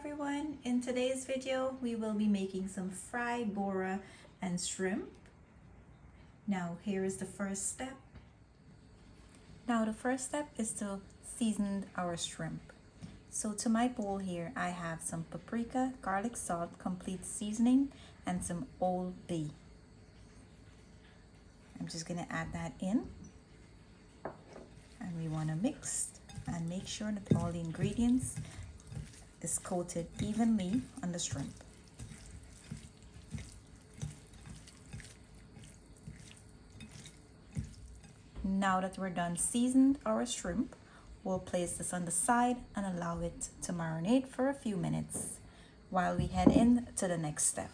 everyone, in today's video we will be making some fried bora and shrimp. Now here is the first step. The first step is to season our shrimp. So to my bowl here I have some paprika, garlic salt, complete seasoning, and some Old Bay. I'm just gonna add that in, and we want to mix and make sure that all the ingredients is coated evenly on the shrimp. Now that we're done seasoned our shrimp, we'll place this on the side and allow it to marinate for a few minutes while we head in to the next step.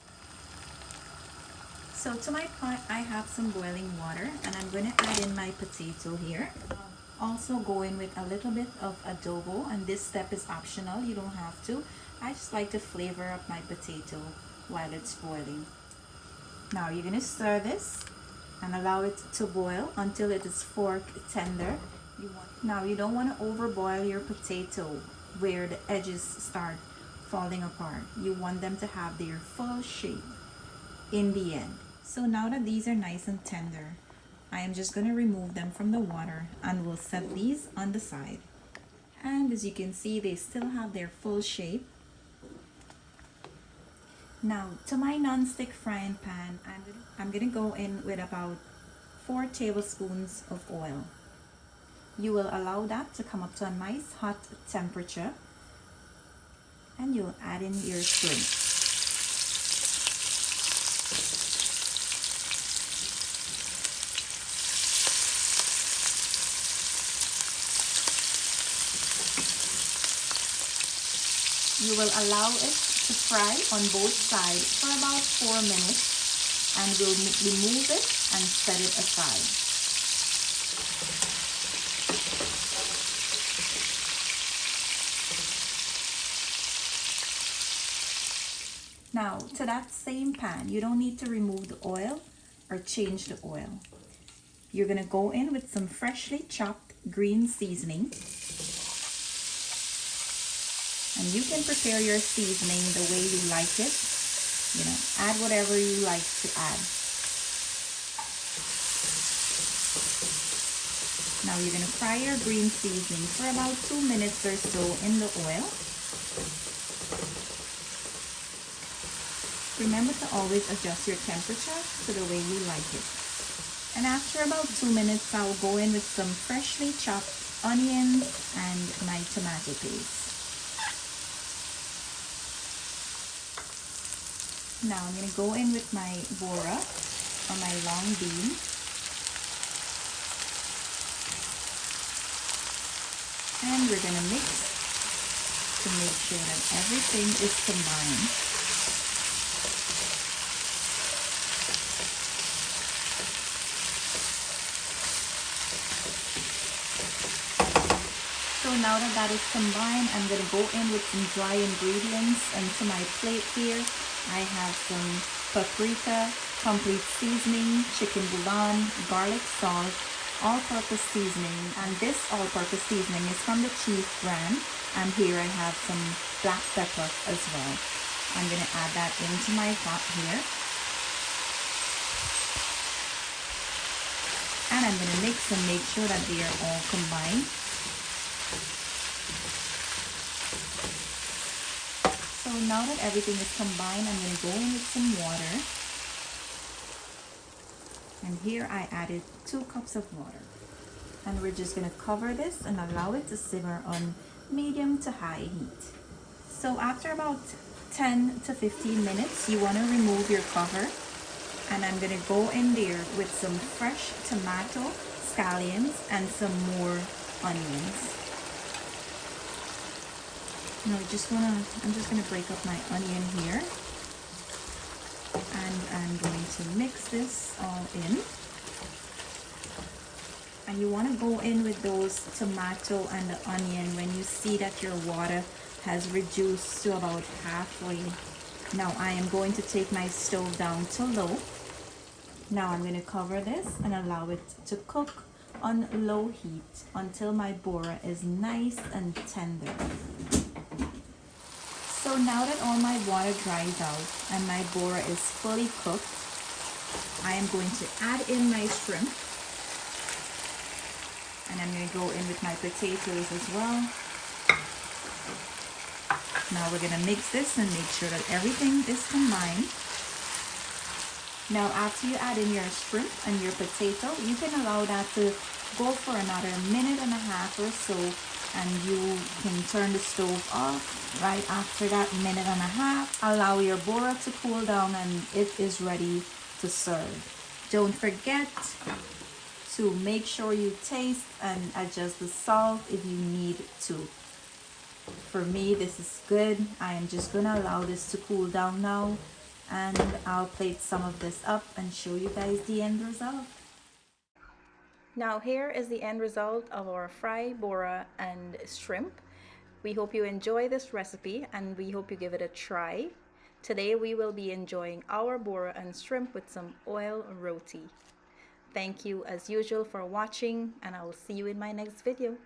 So to my pot I have some boiling water, and I'm going to add in my potato here. Also go in with a little bit of adobo, and this step is optional, you don't have to. I just like to flavor up my potato while it's boiling. Now you're going to stir this and allow it to boil until it is fork tender. Now you don't want to overboil your potato where the edges start falling apart. You want them to have their full shape in the end. So now that these are nice and tender, I am just going to remove them from the water and we'll set these on the side. And as you can see, they still have their full shape. Now to my non-stick frying pan, I'm going to go in with about 4 tablespoons of oil. You will allow that to come up to a nice hot temperature, and you'll add in your shrimp. You will allow it to fry on both sides for about 4 minutes, and we'll remove it and set it aside. Now to that same pan, you don't need to remove the oil or change the oil. You're going to go in with some freshly chopped green seasoning. And you can prepare your seasoning the way you like it. You know, add whatever you like to add. Now you're going to fry your green seasoning for about 2 minutes or so in the oil. Remember to always adjust your temperature to the way you like it. And after about 2 minutes, I'll go in with some freshly chopped onions and my tomato paste. Now I'm going to go in with my bora or my long bean. And we're going to mix to make sure that everything is combined. So now that that is combined, I'm going to go in with some dry ingredients, and to my plate here I have some paprika, complete seasoning, chicken bouillon, garlic salt, all-purpose seasoning, and this all-purpose seasoning is from the Chief brand, and here I have some black pepper as well. I'm going to add that into my pot here, and I'm going to mix and make sure that they are all combined. So now that everything is combined, I'm going to go in with some water. And here I added 2 cups of water. And we're just going to cover this and allow it to simmer on medium to high heat. So after about 10 to 15 minutes, you want to remove your cover. And I'm going to go in there with some fresh tomato, scallions, and some more onions. Now I'm just gonna break up my onion here, and I'm going to mix this all in. And you want to go in with those tomato and the onion when you see that your water has reduced to about halfway. Now I am going to take my stove down to low. Now I'm going to cover this and allow it to cook on low heat until my bora is nice and tender. So So now that all my water dries out and my bora is fully cooked, I am going to add in my shrimp. And I'm going to go in with my potatoes as well. Now we're going to mix this and make sure that everything is combined. Now after you add in your shrimp and your potato, you can allow that to go for another minute and a half or so, and you can turn the stove off right after that minute and a half. Allow your bora to cool down and it is ready to serve. Don't forget to make sure you taste and adjust the salt if you need to. For me, this is good. I am just gonna allow this to cool down now, and I'll plate some of this up and show you guys the end result. Now here is the end result of our fried bora and shrimp. We hope you enjoy this recipe and we hope you give it a try. Today we will be enjoying our bora and shrimp with some oil roti. Thank you as usual for watching, and I will see you in my next video.